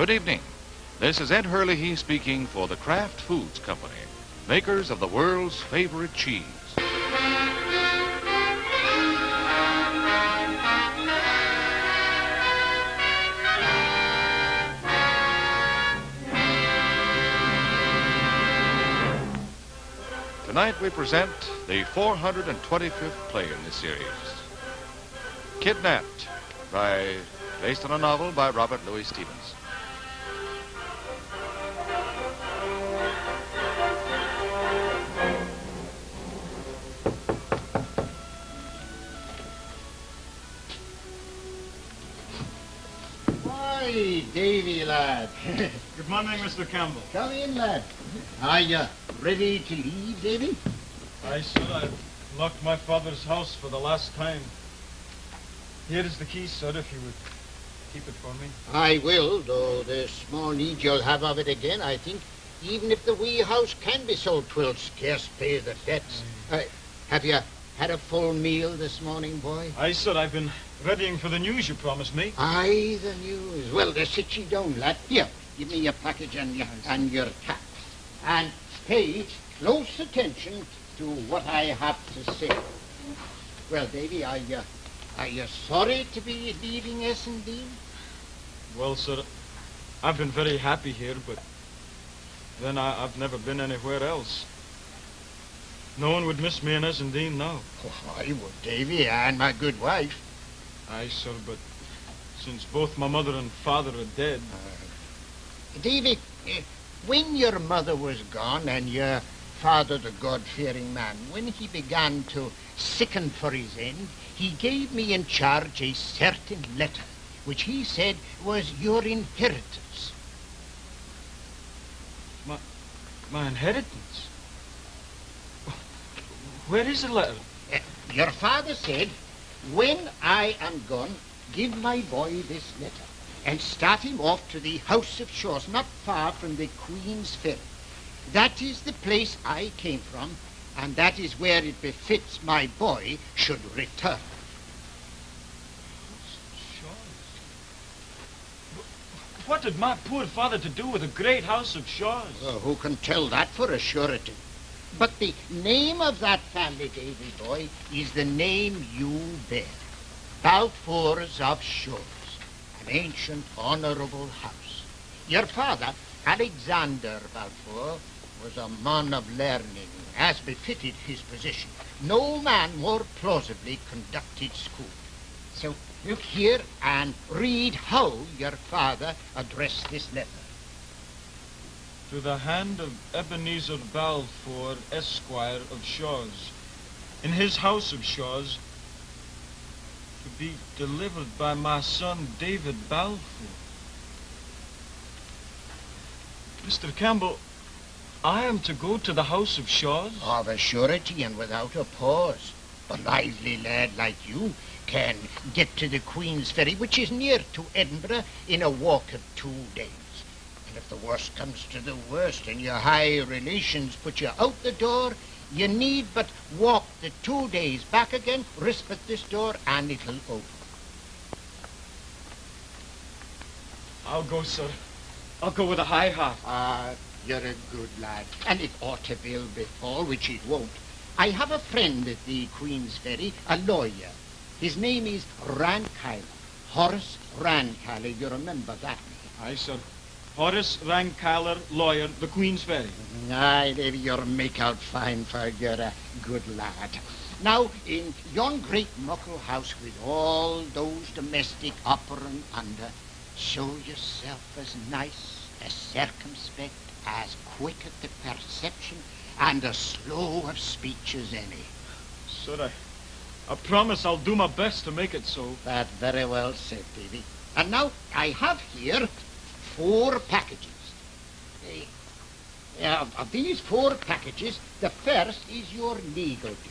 Good evening. This is Ed Hurley speaking for the Kraft Foods Company, makers of the world's favorite cheese. Tonight we present the 425th play in this series, Kidnapped, based on a novel by Robert Louis Stevenson. Hi, Davy, lad. Good morning, Mr. Campbell. Come in, lad. Are you ready to leave, Davy? Aye, sir. I've locked my father's house for the last time. Here is the key, sir, if you would keep it for me. I will, though the small need you'll have of it again, I think. Even if the wee house can be sold, 'twill scarce pay the debts. Have you had a full meal this morning, boy? Aye, sir. I've been readying for the news you promised me. Aye, the news. Well, sit ye down, lad. Here, give me your package and your cap. And pay close attention to what I have to say. Well, Davy, are you sorry to be leaving S&D? Well, sir, I've been very happy here, but then I've never been anywhere else. No one would miss me in S&D now. Oh, I would, Davy, and my good wife. Aye, sir, but since both my mother and father are dead... Davy, when your mother was gone and your father, the God-fearing man, when he began to sicken for his end, he gave me in charge a certain letter, which he said was your inheritance. My inheritance? Where is the letter? Your father said, when I am gone, give my boy this letter and start him off to the House of Shaws, not far from the Queen's Ferry. That is the place I came from, and that is where it befits my boy should return. What had my poor father to do with the great House of Shaws? Who can tell that for a surety? But the name of that family, Davy boy, is the name you bear. Balfours of Shaws, an ancient, honourable house. Your father, Alexander Balfour, was a man of learning, as befitted his position. No man more plausibly conducted school. So look here and read how your father addressed this letter. To the hand of Ebenezer Balfour, Esquire of Shaws, in his House of Shaws, to be delivered by my son David Balfour. Mr. Campbell, I am to go to the House of Shaws? Of a surety and without a pause. A lively lad like you can get to the Queen's Ferry, which is near to Edinburgh, in a walk of 2 days. And if the worst comes to the worst and your high relations put you out the door, you need but walk the 2 days back again, risp at this door, and it'll open. I'll go, sir. I'll go with a high heart. You're a good lad. And if aught ill befall, which it won't, I have a friend at the Queen's Ferry, a lawyer. His name is Rankeillor. Horace Rankeillor. You remember that name? Aye, sir. Horace Rankeillor, lawyer, the Queen's Ferry. Aye, Davy, you'll make out fine, for you're a good lad. Now, in yon great muckle house with all those domestic upper and under, show yourself as nice, as circumspect, as quick at the perception, and as slow of speech as any. Sir, I promise I'll do my best to make it so. That very well said, Davy. And now, I have here 4 packages. Of these 4 packages, the first is your legal due.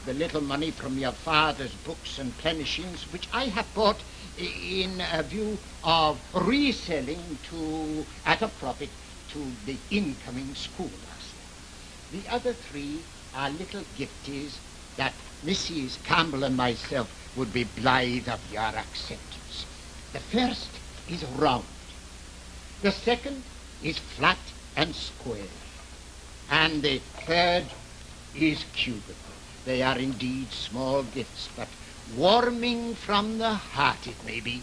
The little money from your father's books and plenishings, which I have bought in a view of reselling at a profit to the incoming schoolmaster. The other 3 are little gifties that Mrs. Campbell and myself would be blithe of your acceptance. The first is round. The second is flat and square. And the third is cubical. They are indeed small gifts, but warming from the heart it may be.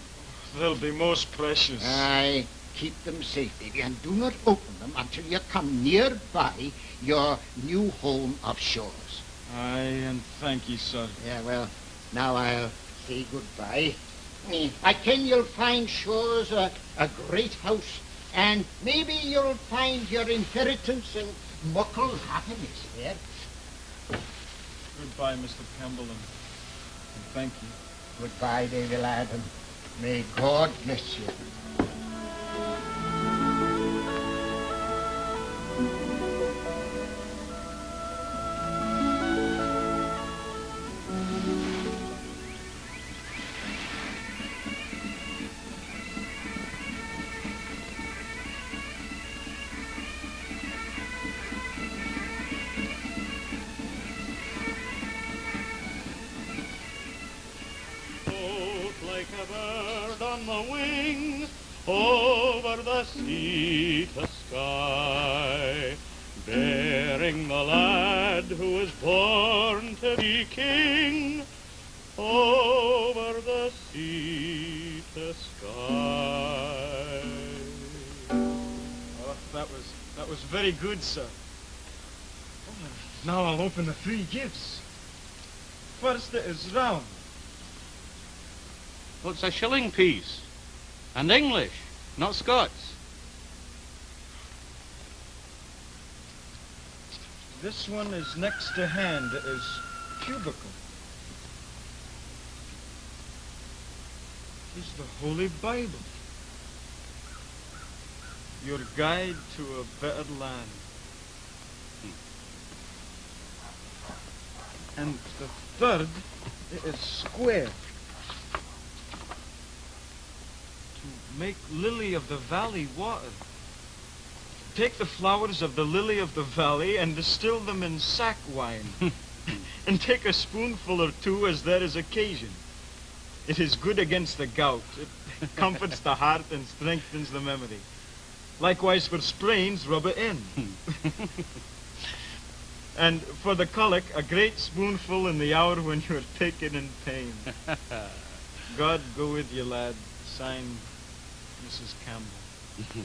They'll be most precious. Aye, keep them safe, Davy, and do not open them until you come nearby your new home of Shaw's. Aye, and thank you, sir. Yeah, well, now I'll say goodbye. I ken you'll find Shaw's a great house, and maybe you'll find your inheritance and muckle happiness there. Goodbye, Mr. Campbell, and thank you. Goodbye, Davy lad, and may God bless you. Like a bird on the wing, over the sea to sky, bearing the lad who is born to be king, over the sea to sky. Oh, that was very good, sir. Oh, now I'll open the 3 gifts. First it is round. Well, it's a shilling piece, and English, not Scots. This one is next to hand. It is cubical. It is the Holy Bible. Your guide to a better land. And the third, it is square. Make lily of the valley water. Take the flowers of the lily of the valley and distill them in sack wine. And take a spoonful or 2 as there is occasion. It is good against the gout. It comforts the heart and strengthens the memory. Likewise for sprains, rub it in. And for the colic, a great spoonful in the hour when you are taken in pain. God go with you, lad. Signed, Mrs. Campbell.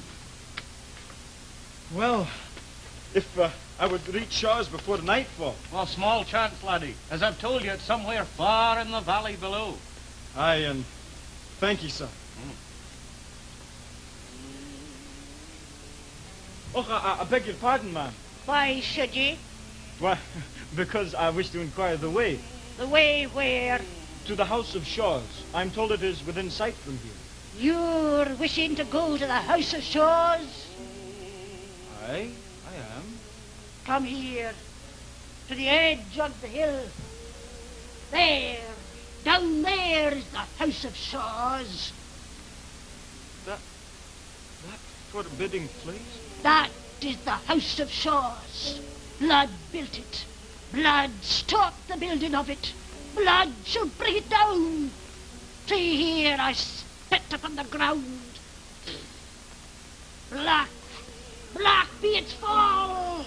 Well, if I would reach Shaw's before nightfall. Well, small chance, laddie. As I've told you, it's somewhere far in the valley below. Aye, and thank you, sir. Oh, I beg your pardon, ma'am. Why should ye? Why, because I wish to inquire the way. The way where? To the house of Shaw's. I'm told it is within sight from here. You're wishing to go to the House of Shaw's? Aye, I am. Come here, to the edge of the hill. There, down there is the House of Shaw's. That forbidding place? That is the House of Shaw's. Blood built it. Blood stopped the building of it. Blood should bring it down. See here, I spit upon the ground. Black, black be its fall.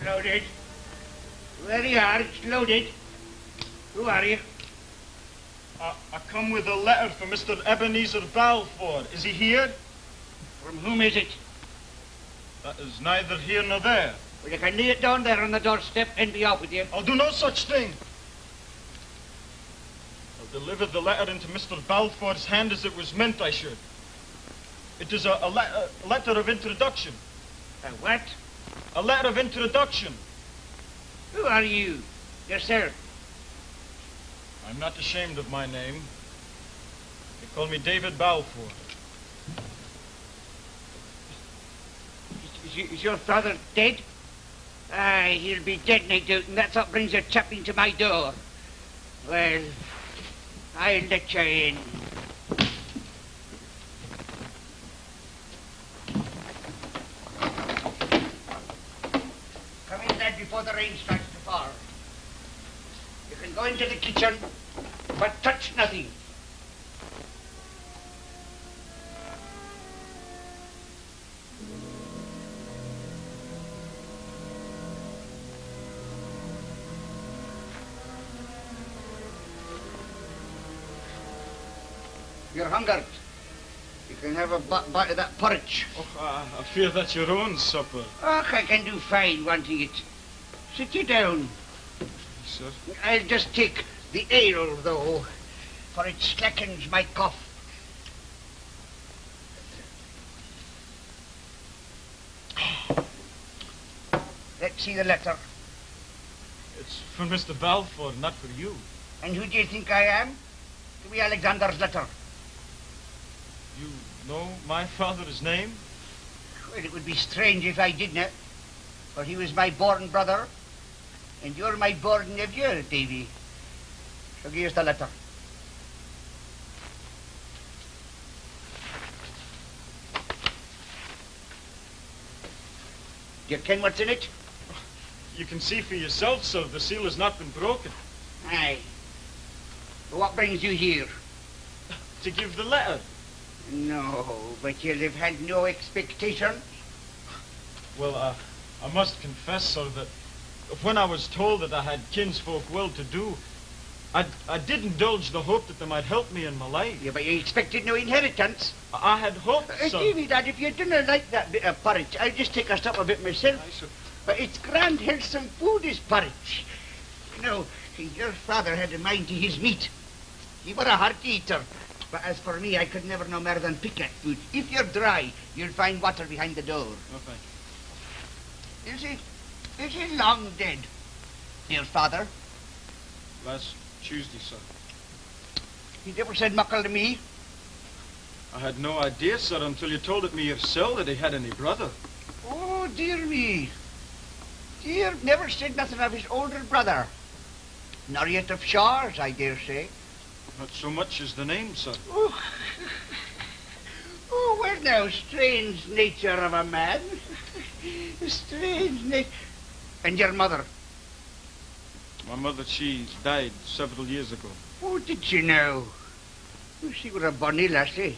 Loaded. There you are, it's loaded. Who are you? I come with a letter for Mr. Ebenezer Balfour. Is he here? From whom is it? That is neither here nor there. Well, you can lay it down there on the doorstep and be off with you. I'll do no such thing. I'll deliver the letter into Mr. Balfour's hand as it was meant I should. It is a letter of introduction. A what? A letter of introduction. Who are you? Yourself? I'm not ashamed of my name. They call me David Balfour. Is your father dead? Aye, he'll be dead, no doubt, and that's what brings a chap into my door. Well, I'll let you in. Come in, lad, before the rain starts to fall. You can go into the kitchen, but touch nothing. You're hungered. You can have a bite of that porridge. Oh, I fear that's your own supper. Oh, I can do fine wanting it. Sit you down. Sir? I'll just take the ale, though, for it slackens my cough. Let's see the letter. It's for Mr. Balfour, not for you. And who do you think I am? Give me Alexander's letter. You know my father's name? Well, it would be strange if I didn't, for he was my born brother, and you're my born nephew, Davy. So give us the letter. Do you ken what's in it? You can see for yourself, sir. The seal has not been broken. Aye. But what brings you here? To give the letter. No, but you'll have had no expectation. Well, I must confess, sir, that when I was told that I had kinsfolk well to do, I did indulge the hope that they might help me in my life. Yeah, but you expected no inheritance. I had hoped, sir. Davy, Dad, if you didn't like that bit of porridge, I'll just take a stop of it myself. Aye, sir. But it's grand, wholesome food, is porridge. You know, your father had a mind to his meat. He were a hearty eater. But as for me, I could never know more than pick at food. If you're dry, you'll find water behind the door. Oh, thank you. Is he long dead, your father? Last Tuesday, sir. He never said muckle to me. I had no idea, sir, until you told it me yourself that he had any brother. Oh, dear me. Dear, never said nothing of his older brother. Nor yet of Shaw's, I dare say. Not so much as the name, sir. Oh, oh, well now, strange nature of a man. Strange nature. And your mother? My mother, she died several years ago. Oh, did she now? Oh, she was a bonny lassie.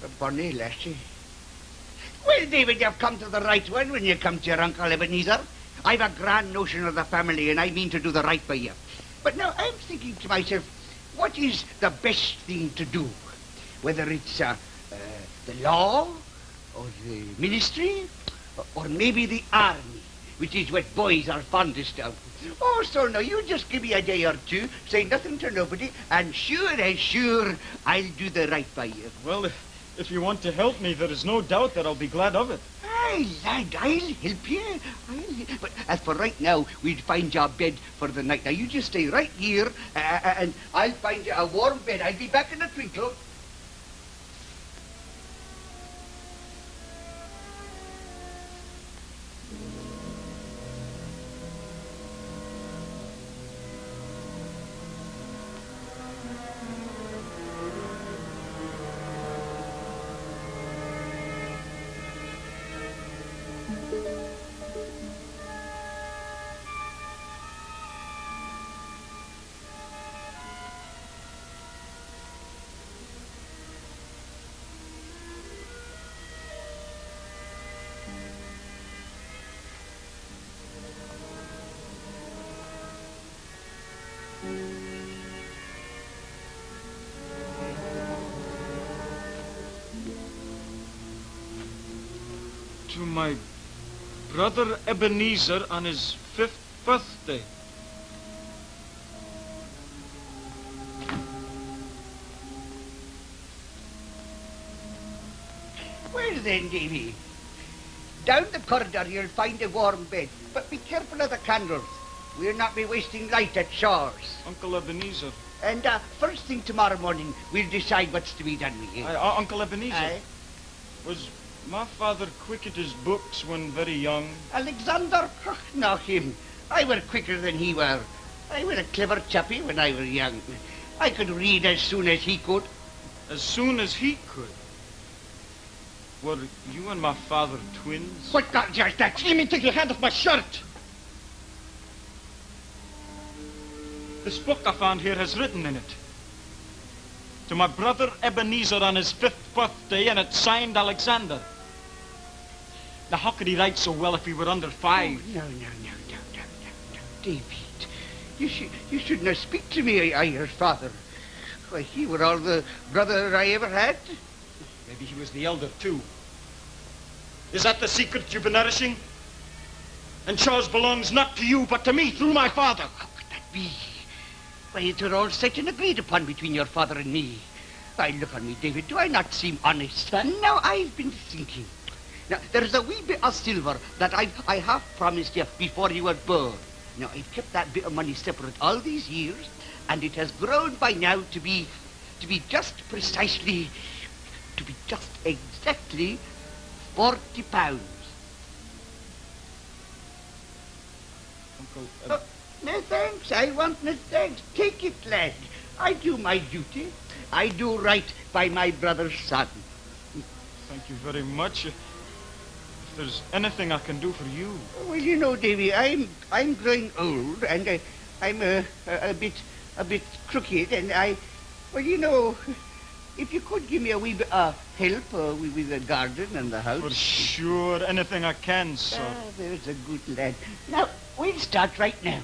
A bonny lassie. Well, David, you've come to the right one when you come to your Uncle Ebenezer. I've a grand notion of the family, and I mean to do the right by you. But now I'm thinking to myself, what is the best thing to do? Whether it's the law, or the ministry, or maybe the army, which is what boys are fondest of. Oh, so now you just give me a day or two, say nothing to nobody, and sure as sure I'll do the right by you. Well, if you want to help me, there is no doubt that I'll be glad of it. Aye, lad, I'll help you. But as for right now, we'll find you a bed for the night. Now, you just stay right here, and I'll find you a warm bed. I'll be back in a twinkle. To my brother Ebenezer on his 5th birthday. Well then, Davy, down the corridor you'll find a warm bed, but be careful of the candles. We'll not be wasting light at Shaw's. Uncle Ebenezer. And first thing tomorrow morning, we'll decide what's to be done with you. Uncle Ebenezer. Aye? Was my father quick at his books when very young? Alexander? Not him. I were quicker than he were. I were a clever chappie when I were young. I could read as soon as he could. As soon as he could. Were you and my father twins? What gotcha's that? Let me take your hand off my shirt. This book I found here has written in it. To my brother Ebenezer on his 5th birthday, and it's signed Alexander. Now, how could he write so well if he were under 5? Oh, no, David. You should not speak to me, I your father. Why, he were all the brother I ever had. Maybe he was the elder, too. Is that the secret you've been nourishing? And Shaw's belongs not to you, but to me, through my father. How could that be? Why, it were all set and agreed upon between your father and me. Why, look on me, David. Do I not seem honest? And now I've been thinking. Now, there's a wee bit of silver that I have promised you before you were born. Now, I've kept that bit of money separate all these years, and it has grown by now to be just exactly £40. Uncle, No thanks, I want no thanks. Take it, lad. I do my duty. I do right by my brother's son. thank you very much. If there's anything I can do for you. Well, you know, Davy, I'm growing old, and I'm a bit crooked, and well, you know, if you could give me a wee bit of help with the garden and the house. For sure, anything I can, sir. There's a good lad. Now, we'll start right now.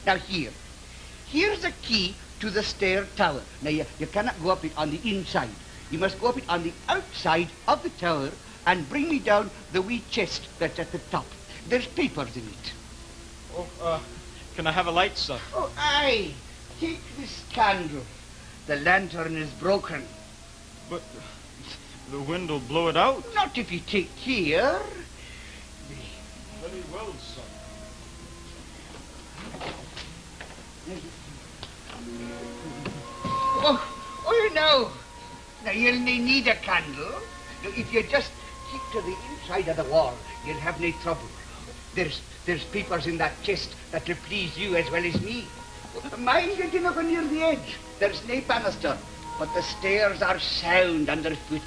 Now, here's a key to the stair tower. Now, you cannot go up it on the inside. You must go up it on the outside of the tower and bring me down the wee chest that's at the top. There's papers in it. Oh, can I have a light, sir? Oh, aye. Take this candle. The lantern is broken. But the wind will blow it out. Not if you take care. Very well, sir. Oh, no. Now, you'll need a candle. If you just keep to the inside of the wall, you'll have no trouble. There's papers in that chest that will please you as well as me. Mind you do not go near the edge. There's no banister, but the stairs are sound underfoot.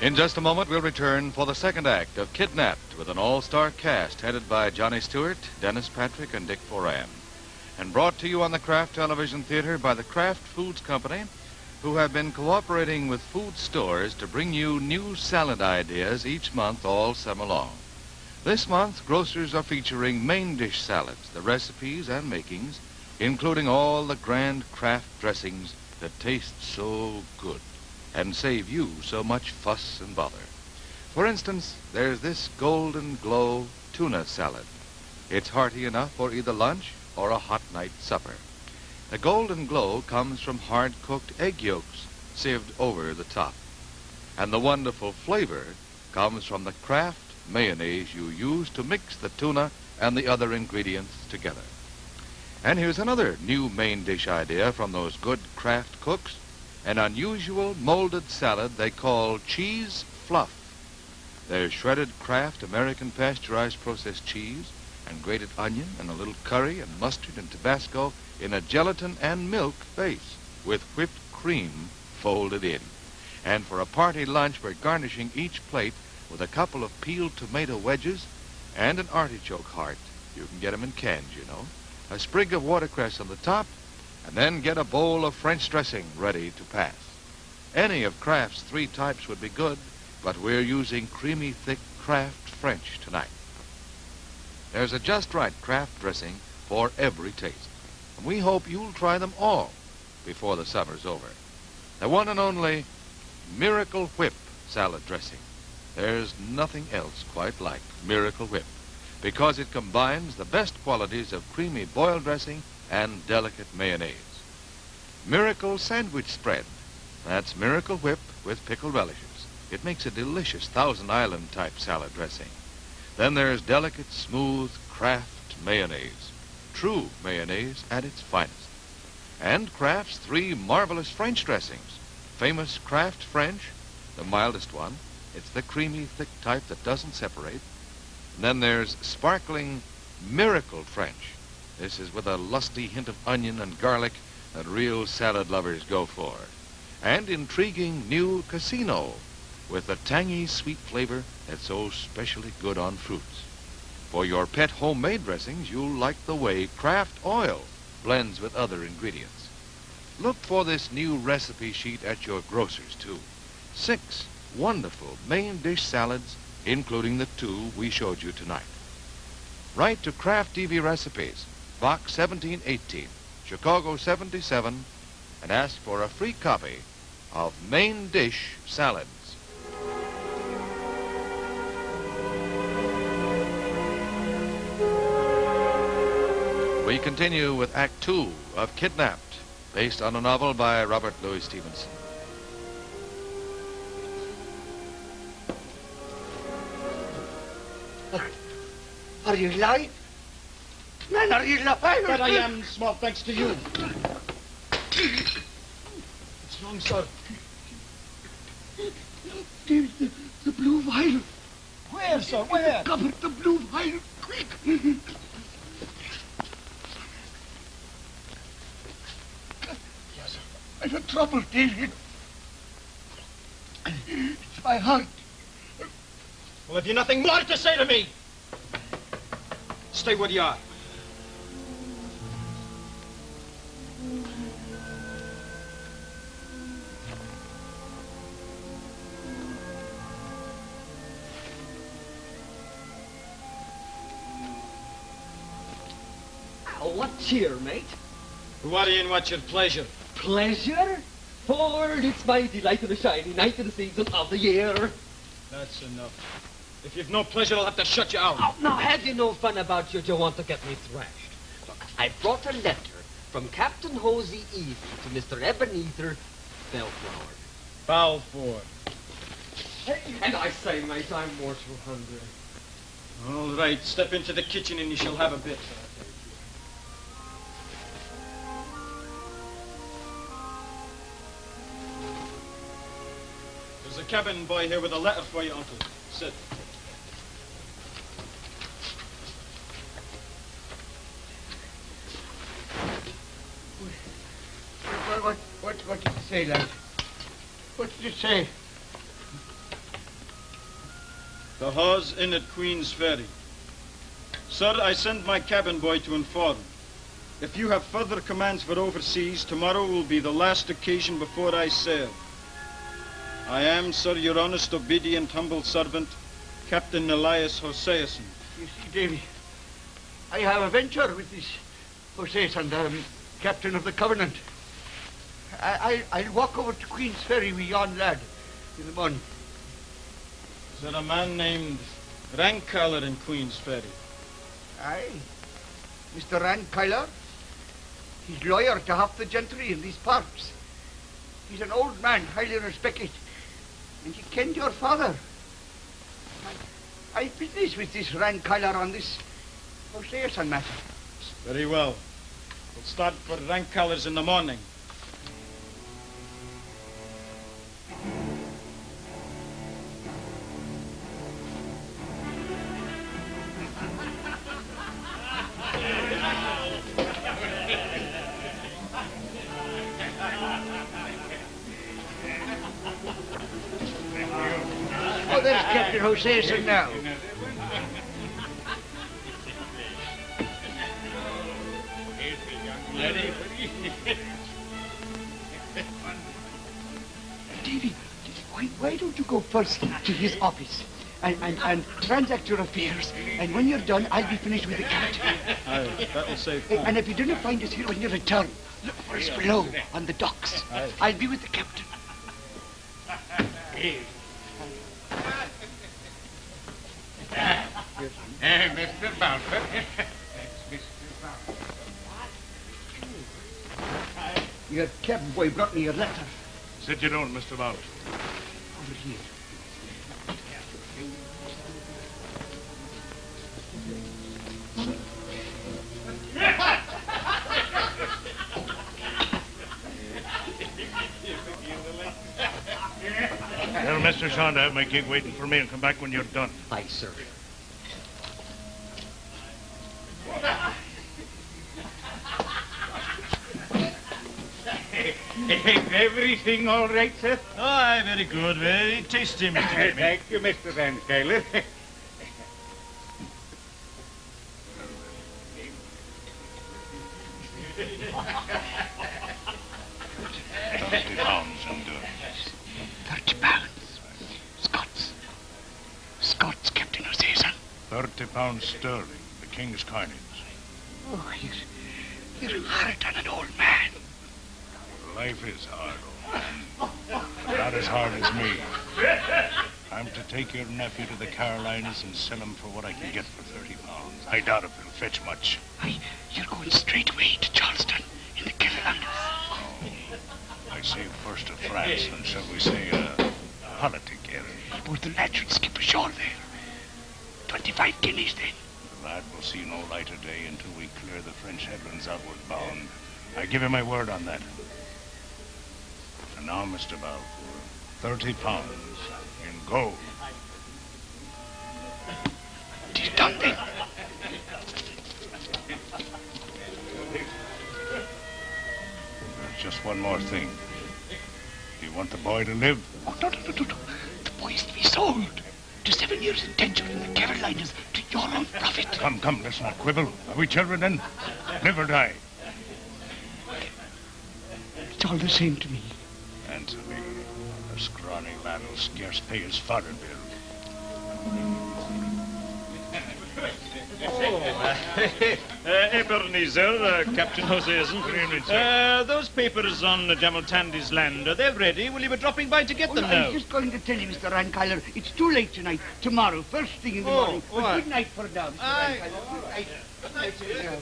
In just a moment, we'll return for the second act of Kidnapped with an all-star cast headed by Johnny Stewart, Dennis Patrick, and Dick Foran. And brought to you on the Kraft Television Theatre by the Kraft Foods Company, who have been cooperating with food stores to bring you new salad ideas each month all summer long. This month, grocers are featuring main dish salads, the recipes and makings, including all the grand Kraft dressings that taste so good and save you so much fuss and bother. For instance, there's this Golden Glow tuna salad. It's hearty enough for either lunch or a hot night supper. The Golden Glow comes from hard-cooked egg yolks, sieved over the top. And the wonderful flavor comes from the Kraft mayonnaise you use to mix the tuna and the other ingredients together. And here's another new main dish idea from those good Kraft cooks, an unusual molded salad they call cheese fluff. There's shredded Kraft American pasteurized processed cheese and grated onion and a little curry and mustard and Tabasco in a gelatin and milk base with whipped cream folded in. And for a party lunch, we're garnishing each plate with a couple of peeled tomato wedges and an artichoke heart. You can get them in cans, you know. A sprig of watercress on the top, and then get a bowl of French dressing ready to pass. Any of Kraft's 3 types would be good, but we're using creamy, thick Kraft French tonight. There's a just right Kraft dressing for every taste, and we hope you'll try them all before the summer's over. The one and only Miracle Whip salad dressing. There's nothing else quite like Miracle Whip, because it combines the best qualities of creamy boiled dressing and delicate mayonnaise. Miracle Sandwich Spread. That's Miracle Whip with pickled relishes. It makes a delicious Thousand Island type salad dressing. Then there's delicate, smooth Kraft mayonnaise. True mayonnaise at its finest. And Kraft's 3 marvelous French dressings. Famous Kraft French, the mildest one. It's the creamy, thick type that doesn't separate. And then there's sparkling Miracle French. This is with a lusty hint of onion and garlic that real salad lovers go for. And intriguing new Casino with the tangy, sweet flavor that's so specially good on fruits. For your pet homemade dressings, you'll like the way Kraft oil blends with other ingredients. Look for this new recipe sheet at your grocer's, too. 6 wonderful main dish salads, including the 2 we showed you tonight. Write to Kraft TV Recipes, Box 1718, Chicago 77, and ask for a free copy of Main Dish Salads. We continue with Act 2 of Kidnapped, based on a novel by Robert Louis Stevenson. Are you alive? Man, are you alive? But I am, small thanks to you. What's wrong, sir? There's the blue vial. Where, sir? Where? Cover the blue vial, quick. Yes, sir. I'm in trouble, David. It's my heart. Well, have you nothing more to say to me? Stay where you are. What's here, mate? What do you and what's your pleasure? Pleasure? Ford, it's my delight of the shiny night of the season of the year. That's enough. If you've no pleasure, I'll have to shut you out. Oh, now, have you no fun about you? Do you want to get me thrashed? Look, I brought a letter from Captain Hosey Easy to Mr. Ebenezer Bellflower. Balfour. Hey, and I say, mate, I'm mortal hungry. All right, step into the kitchen and you shall have a bit. There's a cabin boy here with a letter for you, Uncle. Sit. What did it say, lad? What did it say? The Hawes Inn at Queen's Ferry. Sir, I send my cabin boy to inform. If you have further commands for overseas, tomorrow will be the last occasion before I sail. I am, sir, your honest, obedient, humble servant, Captain Elias Hoseason. You see, Davy, I have a venture with this Hoseason, captain of the Covenant. I'll walk over to Queen's Ferry with yon lad in the morning. Is there a man named Rankeller in Queen's Ferry? Aye, Mr. Rankeller. He's lawyer to half the gentry in these parts. He's an old man, highly respected. And he kenned your father. I've business with this Rankyler on this Hoseason matter. Very well. We'll start for rank colors in the morning. Oh, there's Captain Hoseason now. Davy, why don't you go first to his office and transact your affairs, and when you're done, I'll be finished with the captain. That'll save time. And if you don't find us here when you return, look for us below on the docks. I'll be with the captain. Mr. Balfour. Your cab boy brought me your letter. Sit you down, Mr. Balfour. Over here. Tell Mr. Sean to have my gig waiting for me and come back when you're done. Aye, sir. Everything all right, sir? Aye, very good. Very tasty, Mr. Jimmy. Thank you, Mr. Van Skyler. 30 pounds, I'm doing. 30 pounds. Scots, Captain Hoseason. 30 pounds sterling, the king's coinage. Oh, you're hard on an old man. Life is hard, old man. Not as hard as me. I'm to take your nephew to the Carolinas and sell him for what I can get for 30 pounds. I doubt if it'll fetch much. You're going straight away to Charleston in the Carolinas. I saved first to France and, shall we say, politic errand. But the lad should skip ashore there. 25 guineas then. The lad will see no light of day until we clear the French headlands outward bound. I give you my word on that. And now, Mr. Balfour, 30 pounds in gold. Tis done then. There's just one more thing. Do you want the boy to live? Oh, no. The boy is to be sold. To 7 years indenture in the Carolinas to your own profit. Come, let's not quibble. Are we children then? Live or die? It's all the same to me. Answer me. A scrawny lad will scarce pay his fodder bill. Ebenezer, Captain Hoseason. Good evening, sir. Those papers on General Tandy's land, they're ready. Will you be dropping by to get them I now? was just going to tell you, Mr. Rankyler, it's too late tonight. Tomorrow, first thing in the morning. But good night for now, Mr. Rankyler. Good night. Good night for now.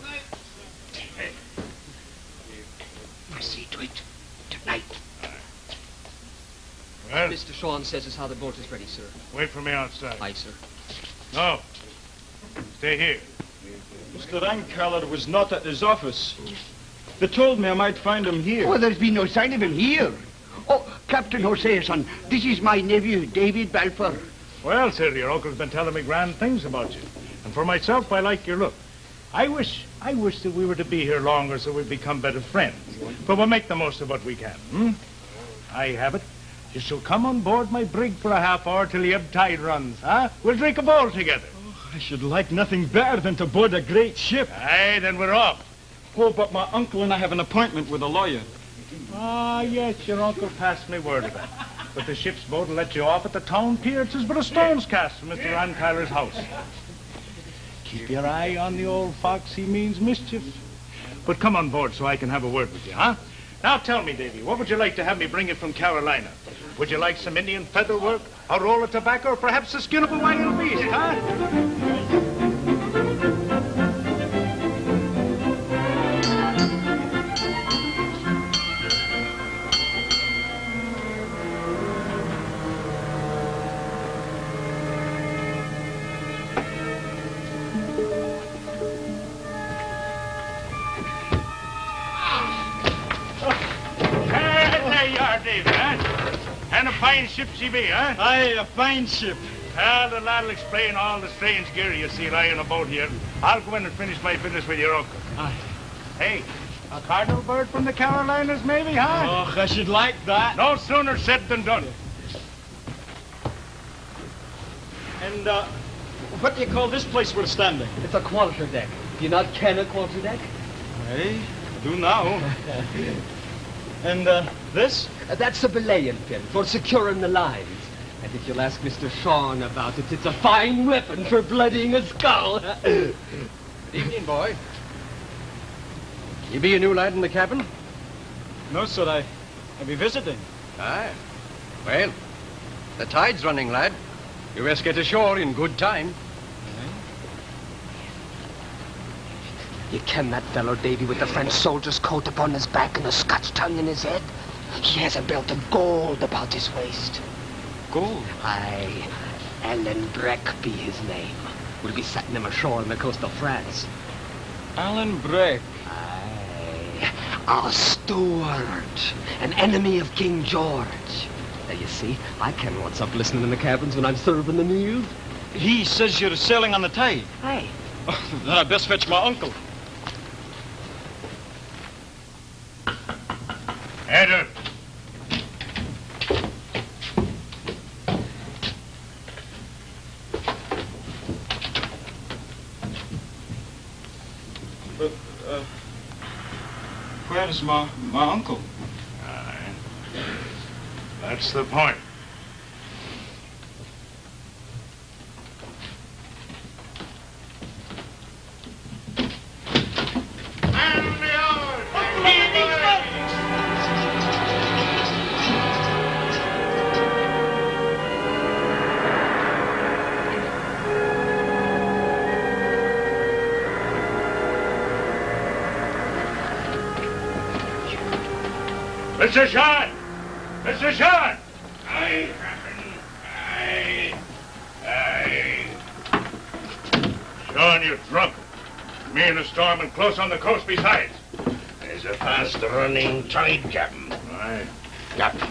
We'll see to it tonight. Well, Mr. Sean says as how the boat is ready, sir. wait for me outside. Aye, sir. No. Stay here. Mr. Rankeller was not at his office. They told me I might find him here. Oh, there's been no sign of him here. Oh, Captain Hoseason, this is my nephew, David Balfour. Well, sir, your uncle's been telling me grand things about you. And for myself, I like your look. I wish that we were to be here longer so we'd become better friends. But we'll make the most of what we can, I have it. You shall come on board my brig for a half hour till the ebb tide runs, huh? We'll drink a bowl together. I should like nothing better than to board a great ship. Aye, then we're off. Oh, but my uncle and I have an appointment with a lawyer. Ah, yes, your uncle passed me word of it. But the ship's boat will let you off at the town pier. It's but a stone's cast from Mr. Rankyler's house. Keep your eye on the old fox. He means mischief. But come on board so I can have a word with you, huh? Now tell me, Davy, what would you like to have me bring in from Carolina? Would you like some Indian feather work, a roll of tobacco, or perhaps the skin of a wild beast, huh? And a fine ship she be, huh? Aye, a fine ship. Well, the lad'll explain all the strange gear you see lying about here. I'll go in and finish my business with your uncle. Aye. Hey, a cardinal bird from the Carolinas, maybe, huh? Oh, I should like that. No sooner said than done. And, what do you call this place we're standing? It's a quarterdeck. Do you not ken a quarterdeck? Aye, I do now. And, this? That's a belaying pin for securing the lines. And if you'll ask Mr. Sean about it, it's a fine weapon for bloodying a skull. Good evening, boy. You be a new lad in the cabin? No, sir, I be visiting. Aye. Well, the tide's running, lad. You best get ashore in good time. You ken that fellow, Davy, with the French soldier's coat upon his back and a Scotch tongue in his head? He has a belt of gold about his waist. Gold? Aye, Alan Breck be his name. We'll be setting him ashore on the coast of France. Alan Breck. Aye, a steward, an enemy of King George. Now, you see, I ken what's up listening in the cabins when I'm serving the meals. He says you're sailing on the tide. Aye. Oh, then I best fetch my uncle. Enter. But, where's my uncle? Aye. That's the point. Mr. Sean! Mr. Sean! Aye, Captain. Aye. Sean, you're drunk. Me and the storm and close on the coast besides. There's a fast-running tide, Captain. Aye. Captain,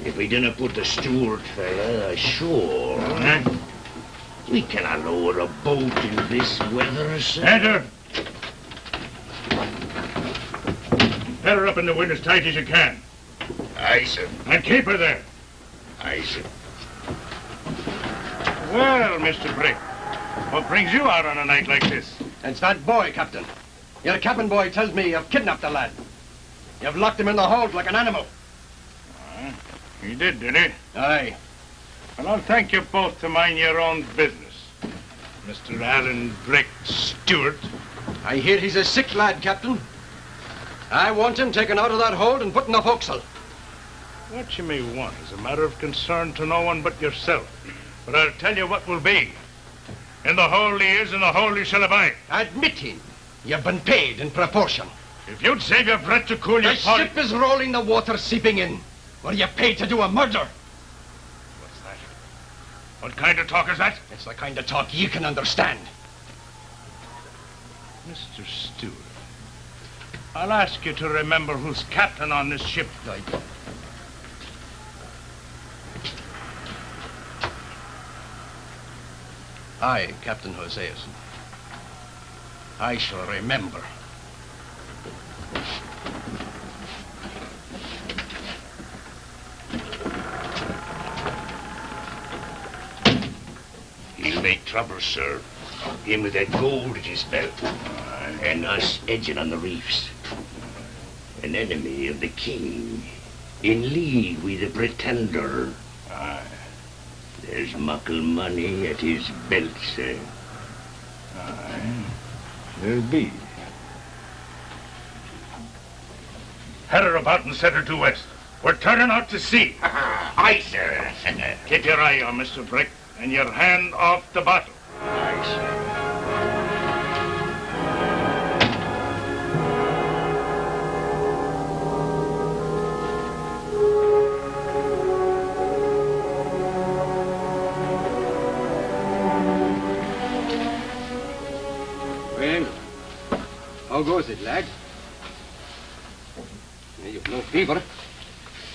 if we didn't put the steward fella ashore, we cannot lower a boat in this weather, sir. Enter. Let her up in the wind as tight as you can. Aye, sir. And keep her there. Aye, sir. Well, Mr. Brick, what brings you out on a night like this? It's that boy, Captain. Your cabin boy tells me you've kidnapped the lad. You've locked him in the hold like an animal. He did he? Aye. Well, I'll thank you both to mind your own business. Mr. Alan Brick Stewart. I hear he's a sick lad, Captain. I want him taken out of that hold and put in the forecastle. What you may want is a matter of concern to no one but yourself. But I'll tell you what will be. In the hole he is, in the hole he shall abide. Admitting you've been paid in proportion. If you'd save your breath to cool your The ship is rolling, the water seeping in. Were you paid to do a murder? What's that? What kind of talk is that? It's the kind of talk you can understand. Mr. Stewart, I'll ask you to remember who's captain on this ship. I, Captain Hoseason. I shall remember. He'll make trouble, sir. Him with that gold at his belt. And us edging on the reefs. An enemy of the king. In league with the pretender. Aye. There's muckle money at his belt, sir. Aye. There'll be. Head her about and set her due west. We're turning out to sea. Aye, sir. Keep your eye on Mr. Brick and your hand off the bottle. Aye, sir. Well, how goes it, lad? You've no fever.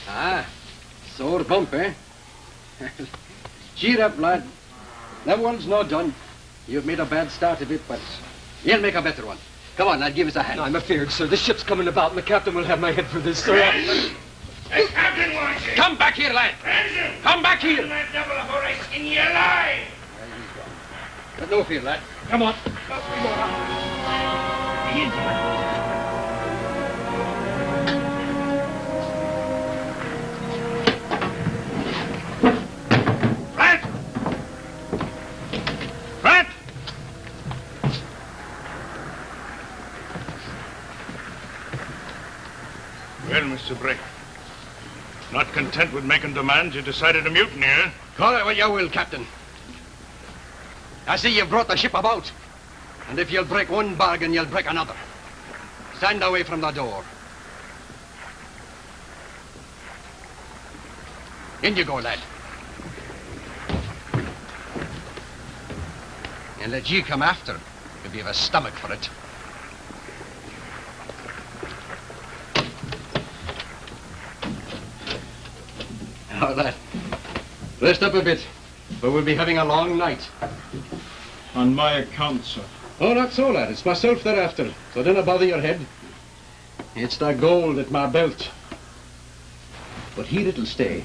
Ah, Sore bump, eh? Cheer up, lad. That one's not done. You've made a bad start of it, but you'll make a better one. Come on, lad, give us a hand. I'm afeard, sir. The ship's coming about, and the captain will have my head for this, sir. The captain wants you. Come back here, lad. Come back here. That devil before I skin you alive. But no fear, lad. Come on. Rat! Rat! Well, Mr. Brake, not content with making demands, you decided to mutiny, eh? Call it what you will, Captain. I see you've brought the ship about. And if you'll break one bargain, you'll break another. Stand away from the door. In you go, lad. And let ye come after, if you've a stomach for it. Now, lad, rest up a bit, but we'll be having a long night. On my account, sir. Oh, not so, lad. It's myself they're after, so don't bother your head. It's the gold at my belt. But here it'll stay,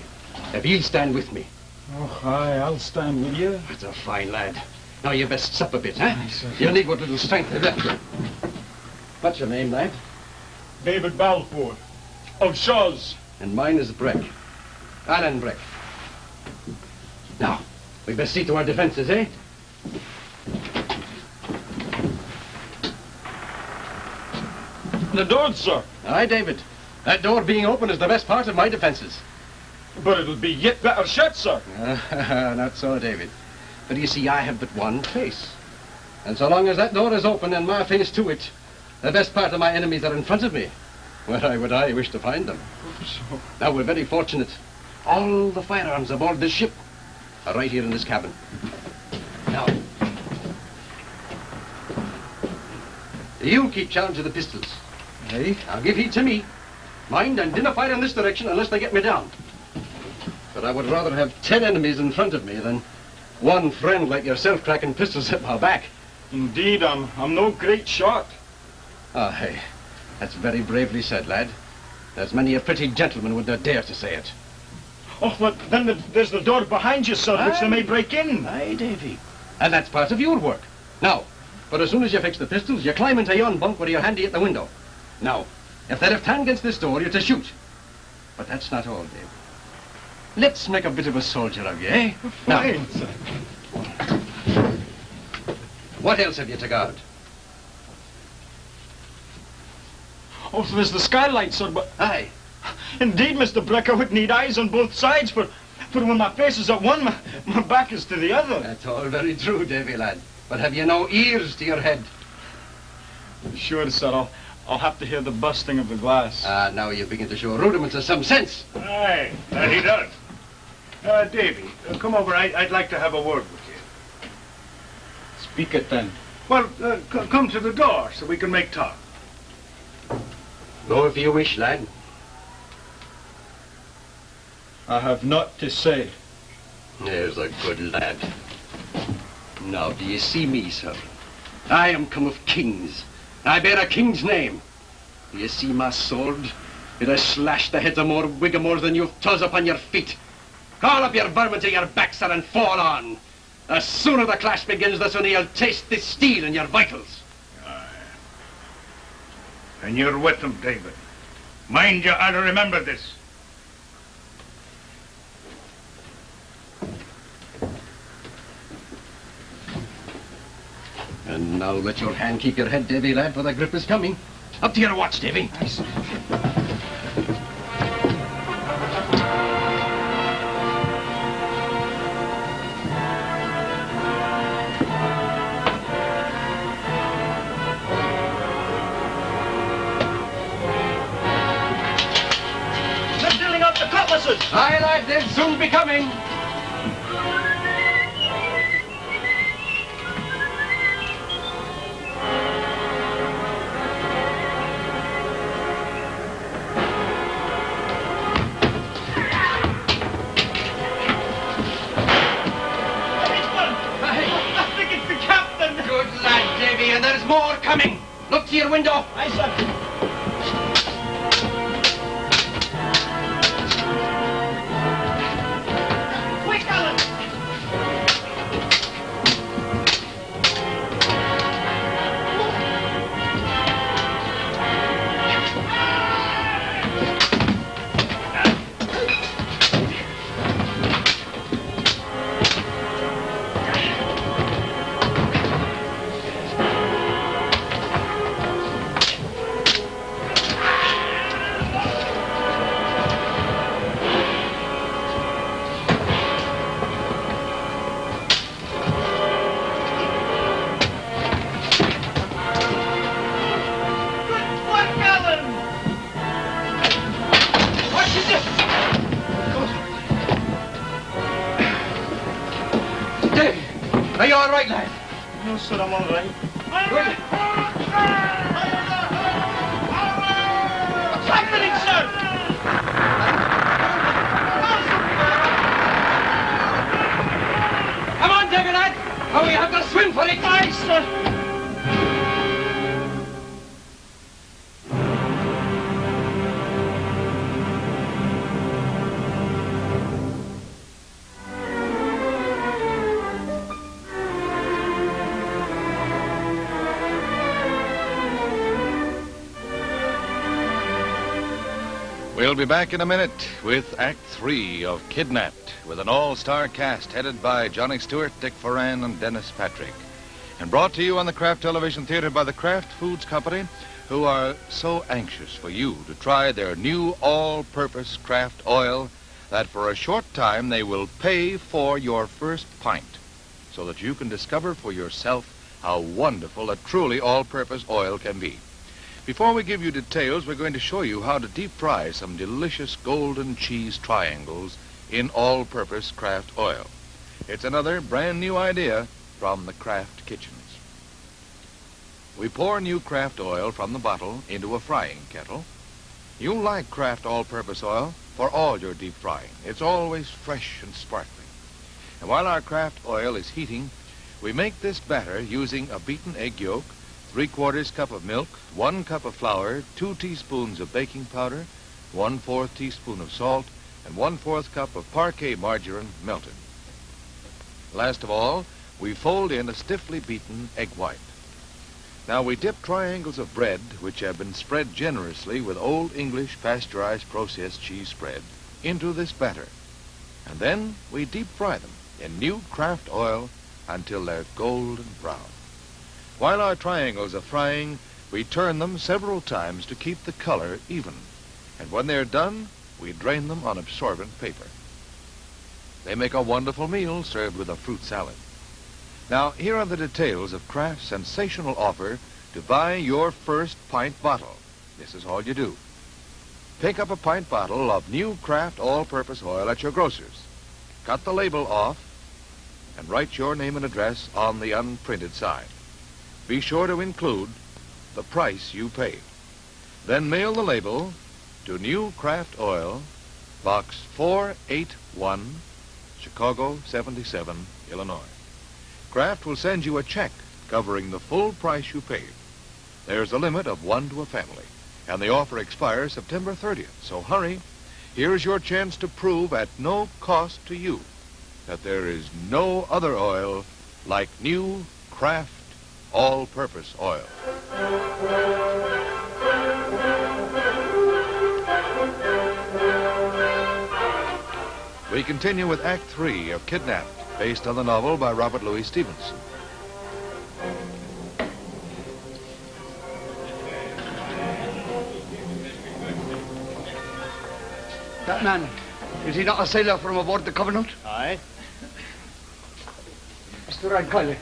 if you'll stand with me. Oh, aye, I'll stand with you. That's a fine lad. Now you best sup a bit, huh? You'll need what little strength you've left you. What's your name, lad? David Balfour, of Shaw's. And mine is Breck. Alan Breck. Now, we best see to our defenses, eh? The door, sir. Aye, David. That door being open is the best part of my defenses. But it'll be yet better shut, sir. Not so, David. But you see, I have but one face. And so long as that door is open and my face to it, the best part of my enemies are in front of me. Where would I wish to find them? Now, we're very fortunate. All the firearms aboard this ship are right here in this cabin. Now, you keep charge of the pistols. Hey? Now, give heed to me. Mind, and dinna fire in this direction unless they get me down. But I would rather have 10 enemies in front of me than one friend like yourself cracking pistols at my back. Indeed, I'm no great shot. Ah, hey, that's very bravely said, lad. There's many a pretty gentleman would not dare to say it. Oh, but then there's the door behind you, sir, which they may break in. Aye, Davy. And that's part of your work. Now, but as soon as you fix the pistols, you climb into yon bunk where you're handy at the window. Now, if they're left hand against this door, you're to shoot. But that's not all, Dave. Let's make a bit of a soldier of you, eh? Fine, sir. What else have you to guard? Oh, so there's the skylight, sir, but... Aye. Indeed, Mr. Breck, I would need eyes on both sides, for when my face is at one, my back is to the other. That's all very true, Davy, lad. But have you no ears to your head? Sure, sir, I'll have to hear the busting of the glass. Ah, now you begin to show rudiments of some sense. Aye, that he does. Davy, come over. I'd like to have a word with you. Speak it, then. Well, come to the door so we can make talk. Go if you wish, lad. I have naught to say. There's a good lad. Now, do you see me, sir? I am come of kings. I bear a king's name. Do you see my sword? It has slashed the heads of more whigamores than you've toes upon your feet. Call up your vermin to your back, sir, and fall on. The sooner the clash begins, the sooner you'll taste the steel in your vitals. Aye. And you're with them, David. Mind you, I'll remember this. And now let your hand keep your head, Davy, lad, for the grip is coming. Up to your watch, Davy. They're dealing out the cutlasses! Aye, lad, they'll soon be coming. more coming. Look to your window. Aye, sir. Quick, Alan! Are you all right, lad? No, sir, I'm all right. Good. What's happening, sir? Come on, David, lad. Or we have to swim for it. Aye, sir. We'll be back in a minute with Act 3 of Kidnapped, with an all-star cast headed by Johnny Stewart, Dick Foran, and Dennis Patrick. And brought to you on the Kraft Television Theatre by the Kraft Foods Company, who are so anxious for you to try their new all-purpose Kraft oil that for a short time they will pay for your first pint, so that you can discover for yourself how wonderful a truly all-purpose oil can be. Before we give you details, we're going to show you how to deep fry some delicious golden cheese triangles in all-purpose Kraft oil. It's another brand new idea from the Kraft kitchens. We pour new Kraft oil from the bottle into a frying kettle. You'll like Kraft all-purpose oil for all your deep frying. It's always fresh and sparkling. And while our Kraft oil is heating, we make this batter using a beaten egg yolk, 3/4 cup of milk, 1 cup of flour, 2 teaspoons of baking powder, 1/4 teaspoon of salt, and 1/4 cup of parquet margarine melted. Last of all, we fold in a stiffly beaten egg white. Now we dip triangles of bread, which have been spread generously with Old English pasteurized processed cheese spread, into this batter. And then we deep fry them in new Kraft oil until they're golden brown. While our triangles are frying, we turn them several times to keep the color even. And when they're done, we drain them on absorbent paper. They make a wonderful meal served with a fruit salad. Now, here are the details of Kraft's sensational offer to buy your first pint bottle. This is all you do. Pick up a pint bottle of new Kraft all-purpose oil at your grocer's. Cut the label off and write your name and address on the unprinted side. Be sure to include the price you paid. Then mail the label to New Kraft Oil, Box 481, Chicago 77, Illinois. Kraft will send you a check covering the full price you paid. There's a limit of 1 to a family, and the offer expires September 30th, so hurry. Here's your chance to prove at no cost to you that there is no other oil like new Kraft all-purpose oil. We continue with Act 3 of Kidnapped, based on the novel by Robert Louis Stevenson. That man, is he not a sailor from aboard the Covenant? Aye. Mr. Rankyler.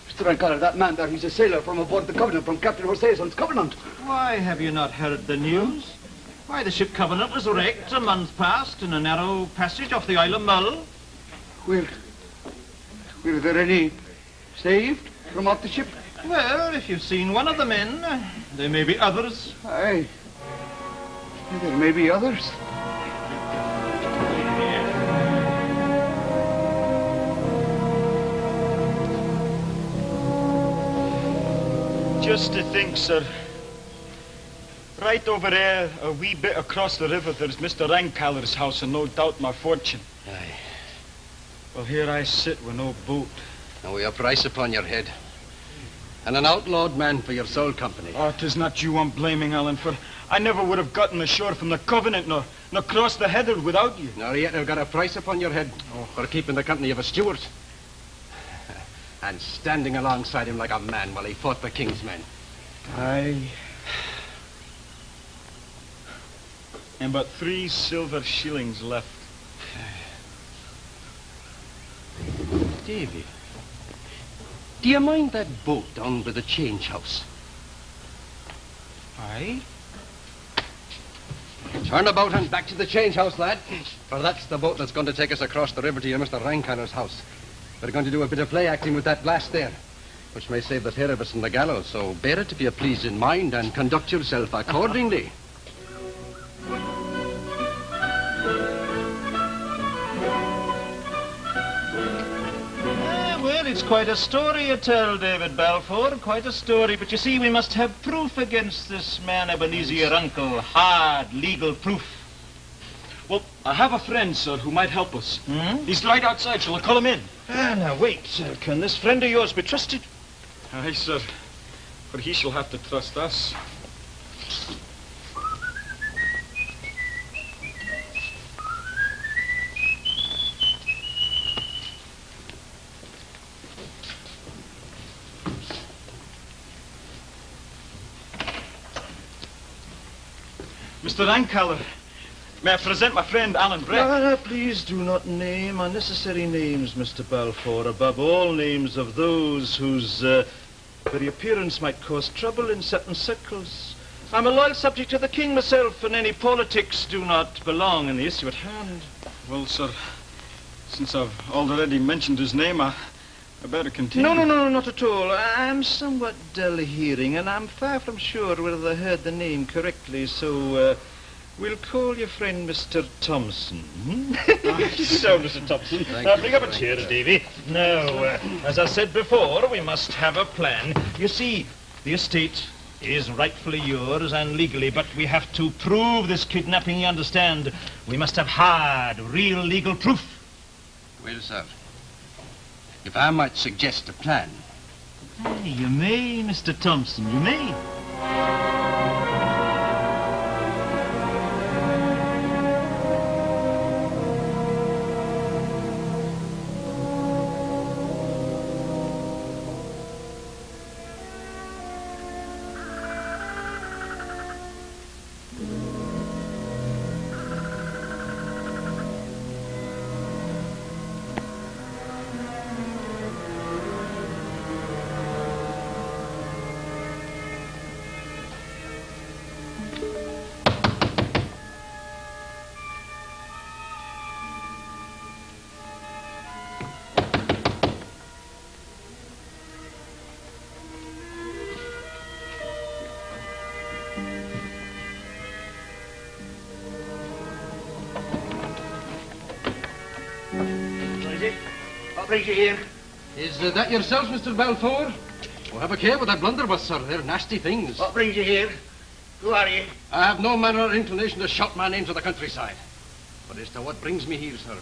Mr. Rankyler, that man there, he's a sailor from aboard the Covenant, from Captain Horseson's Covenant. Why, have you not heard the news? Why, the ship Covenant was wrecked a month past in a narrow passage off the Isle of Mull. Were there any saved from off the ship? Well, if you've seen one of the men, there may be others. Aye. There may be others. Just to think, sir. Right over there, a wee bit across the river, there's Mr. Rankaller's house, and no doubt my fortune. Aye. Well, here I sit with no boot. And we have a price upon your head. And an outlawed man for your sole company. Oh, 'tis not you I'm blaming, Alan, for I never would have gotten ashore from the Covenant, nor crossed the heather without you. Nor yet have got a price upon your head for keeping the company of a steward. And standing alongside him like a man while he fought the king's men. Aye. And but 3 silver shillings left. Davy, do you mind that boat down by the change house? Aye? Turn about and back to the change house, lad. For that's the boat that's going to take us across the river to your Mr. Rankaller's house. We're going to do a bit of play acting with that blast there, which may save the pair of us from the gallows. So bear it if you please in mind and conduct yourself accordingly. Well, it's quite a story you tell, David Balfour, quite a story. But you see, we must have proof against this man, Ebenezer, your uncle. Hard, legal proof. Well, I have a friend, sir, who might help us. He's right outside. Shall I call him in? Now, wait, sir. Can this friend of yours be trusted? Aye, sir. For he shall have to trust us. Mr. Rankaller, may I present my friend Alan Brett? No, please do not name unnecessary names, Mr. Balfour, above all names of those whose very appearance might cause trouble in certain circles. I'm a loyal subject to the king myself, and any politics do not belong in the issue at hand. Well, sir, since I've already mentioned his name, I better continue. No, not at all. I'm somewhat dull hearing, and I'm far from sure whether I heard the name correctly, so we'll call your friend Mr. Thompson. So, Mr. Thompson, bring up a chair, Davy. Now, as I said before, we must have a plan. You see, the estate is rightfully yours and legally, but we have to prove this kidnapping, you understand. We must have hard, real legal proof. Well, sir, if I might suggest a plan. Hey, you may, Mr. Thompson, you may. What brings you here? Is that yourself, Mr. Balfour? Oh, have a care with that blunderbuss, sir. They're nasty things. What brings you here? Who are you? I have no manner or inclination to shout my name to the countryside. But as to what brings me here, sir,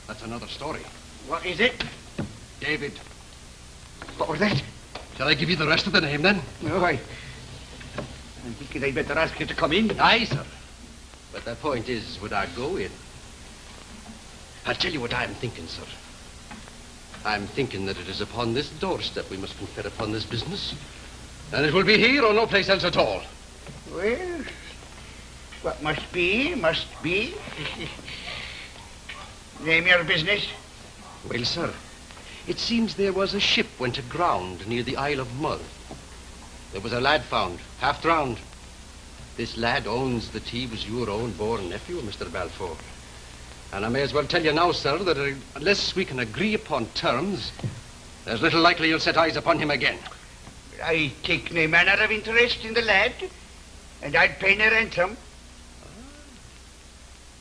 that's another story. What is it? David. What was that? Shall I give you the rest of the name, then? No, I'm thinking I'd better ask you to come in. Aye, sir. But the point is, would I go in? I'll tell you what I'm thinking, sir. I'm thinking that it is upon this doorstep we must confer upon this business. And it will be here or no place else at all. Well, what must be, must be. Name your business. Well, sir, it seems there was a ship went aground near the Isle of Mull. There was a lad found, half drowned. This lad owns that he was your own born nephew, Mr. Balfour. And I may as well tell you now, sir, that unless we can agree upon terms, there's little likely you'll set eyes upon him again. I take no manner of interest in the lad, and I'd pay no ransom.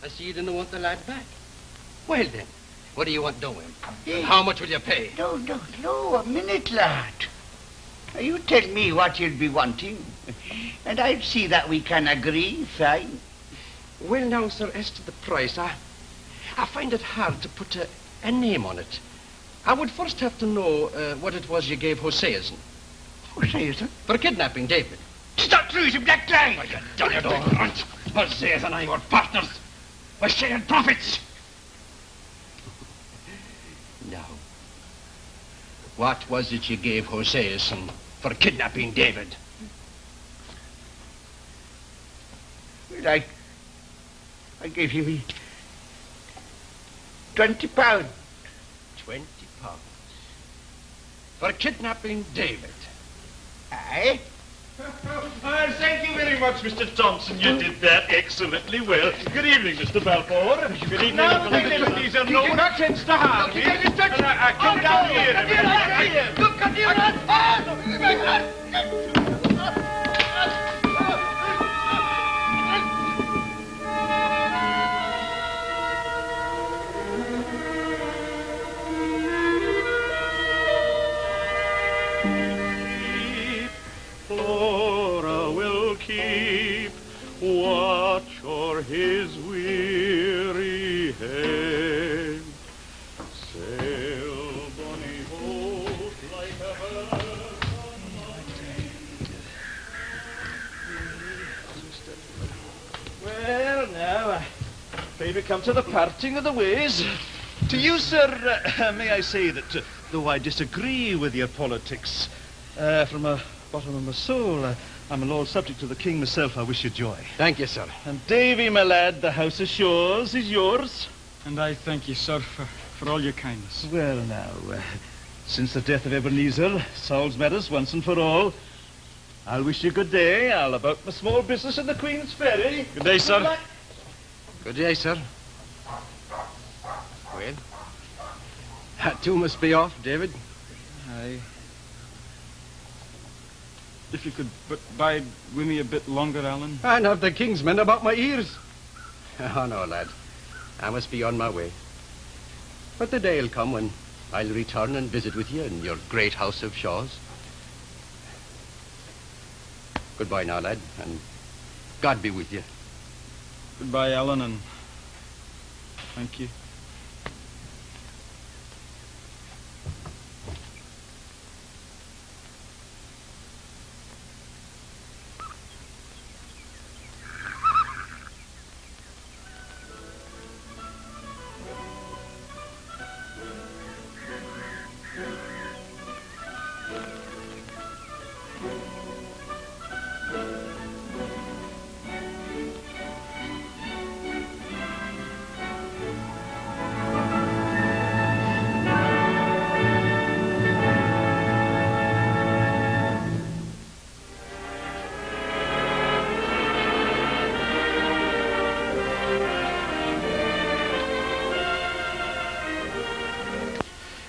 I see you didn't want the lad back. Well, then, what do you want doing? And how much will you pay? No, a minute, lad. You tell me what you'll be wanting, and I'll see that we can agree, fine. Well, now, sir, as to the price, I find it hard to put a name on it. I would first have to know what it was you gave Hoseason. Hoseason? For kidnapping David. Stop through some black line! Oh, you done it all right. Hoseason and I were partners. We're sharing profits. Now, what was it you gave Hoseason for kidnapping David? Well, I gave him 20 pounds. 20 pounds. For kidnapping David. Aye? Thank you very much, Mr. Thompson. You did that excellently well. Good evening, Mr. Balfour. Good evening, Mr. Livingston. These are no nonsense to harm me. I come down here. Look at Flora will keep watch o'er his weary head. Sail, bonny boat, like a bird. Well, now, pray we come to the parting of the ways. To you, sir, may I say that, though I disagree with your politics, from a bottom of my soul, I'm a loyal subject to the king myself. I wish you joy. Thank you, sir. And Davy, my lad, the house of Shaw's is yours. And I thank you, sir, for all your kindness. Well, now, since the death of Ebenezer solves matters once and for all, I'll wish you good day. I'll about my small business in the Queen's Ferry. Good day, sir. Good day, sir. Well, that too must be off, David. Aye. If you could but bide with me a bit longer, Alan. And have the king's men about my ears. Oh, no, lad. I must be on my way. But the day'll come when I'll return and visit with you in your great house of Shaw's. Goodbye now, lad, and God be with you. Goodbye, Alan, and thank you.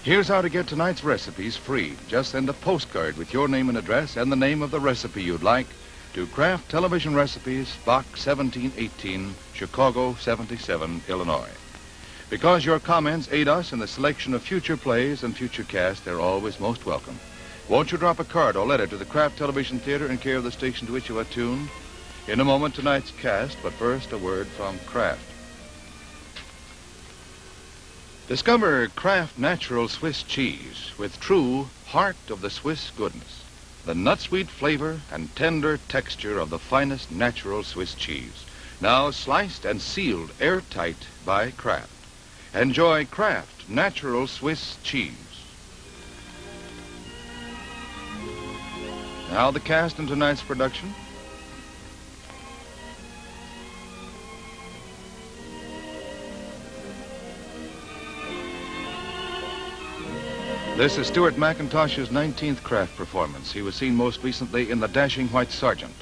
Here's how to get tonight's recipes free. Just send a postcard with your name and address and the name of the recipe you'd like to Kraft Television Recipes, Box 1718, Chicago 77, Illinois. Because your comments aid us in the selection of future plays and future casts, they're always most welcome. Won't you drop a card or letter to the Kraft Television Theatre in care of the station to which you are tuned? In a moment, tonight's cast, but first, a word from Kraft. Discover Kraft Natural Swiss Cheese with true heart of the Swiss goodness. The nut-sweet flavor and tender texture of the finest natural Swiss cheese. Now sliced and sealed airtight by Kraft. Enjoy Kraft Natural Swiss Cheese. Now the cast in tonight's production. This is Stuart McIntosh's 19th Kraft performance. He was seen most recently in The Dashing White Sergeant.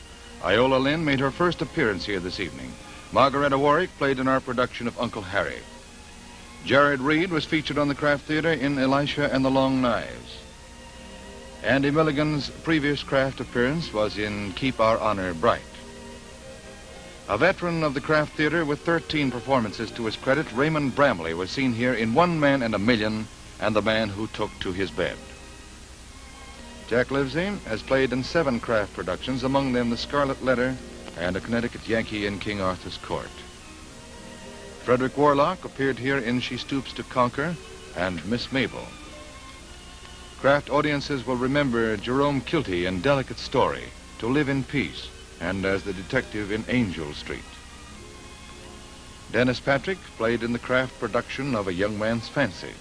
Iola Lynn made her first appearance here this evening. Margaretta Warwick played in our production of Uncle Harry. Jared Reed was featured on the Kraft Theatre in Elisha and the Long Knives. Andy Milligan's previous Kraft appearance was in Keep Our Honor Bright. A veteran of the Kraft Theatre with 13 performances to his credit, Raymond Bramley was seen here in One Man and a Million and The Man Who Took to His Bed. Jack Livesey has played in 7 Kraft productions, among them The Scarlet Letter and A Connecticut Yankee in King Arthur's Court. Frederick Warlock appeared here in She Stoops to Conquer and Miss Mabel. Kraft audiences will remember Jerome Kilty in Delicate Story, To Live in Peace, and as the detective in Angel Street. Dennis Patrick played in the Kraft production of A Young Man's Fancy.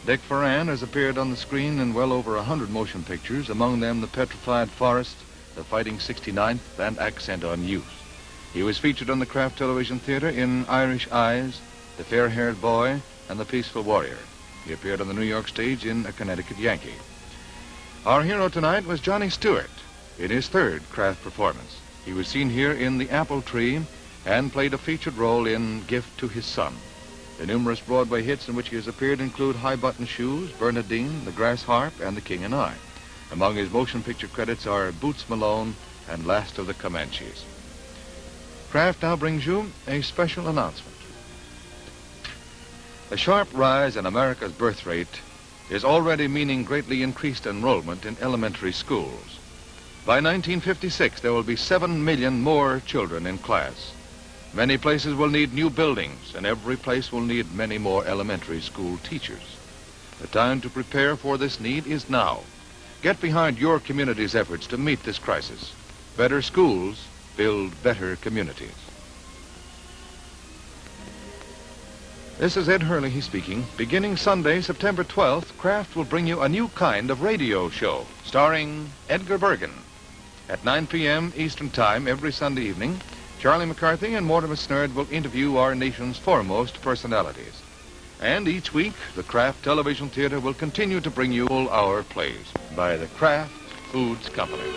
Dick Foran has appeared on the screen in well over 100 motion pictures, among them The Petrified Forest, The Fighting 69th, and Accent on Youth. He was featured on the Kraft Television Theatre in Irish Eyes, The Fair-Haired Boy, and The Peaceful Warrior. He appeared on the New York stage in A Connecticut Yankee. Our hero tonight was Johnny Stewart in his 3rd Kraft performance. He was seen here in The Apple Tree and played a featured role in Gift to His Son. The numerous Broadway hits in which he has appeared include High Button Shoes, Bernadine, The Grass Harp, and The King and I. Among his motion picture credits are Boots Malone and Last of the Comanches. Kraft now brings you a special announcement. A sharp rise in America's birth rate is already meaning greatly increased enrollment in elementary schools. By 1956, there will be 7 million more children in class. Many places will need new buildings, and every place will need many more elementary school teachers. The time to prepare for this need is now. Get behind your community's efforts to meet this crisis. Better schools build better communities. This is Ed Hurley speaking. Beginning Sunday, September 12th, Kraft will bring you a new kind of radio show starring Edgar Bergen. At 9 p.m. Eastern Time every Sunday evening, Charlie McCarthy and Mortimer Snerd will interview our nation's foremost personalities. And each week, the Kraft Television Theatre will continue to bring you full-hour plays by the Kraft Foods Company.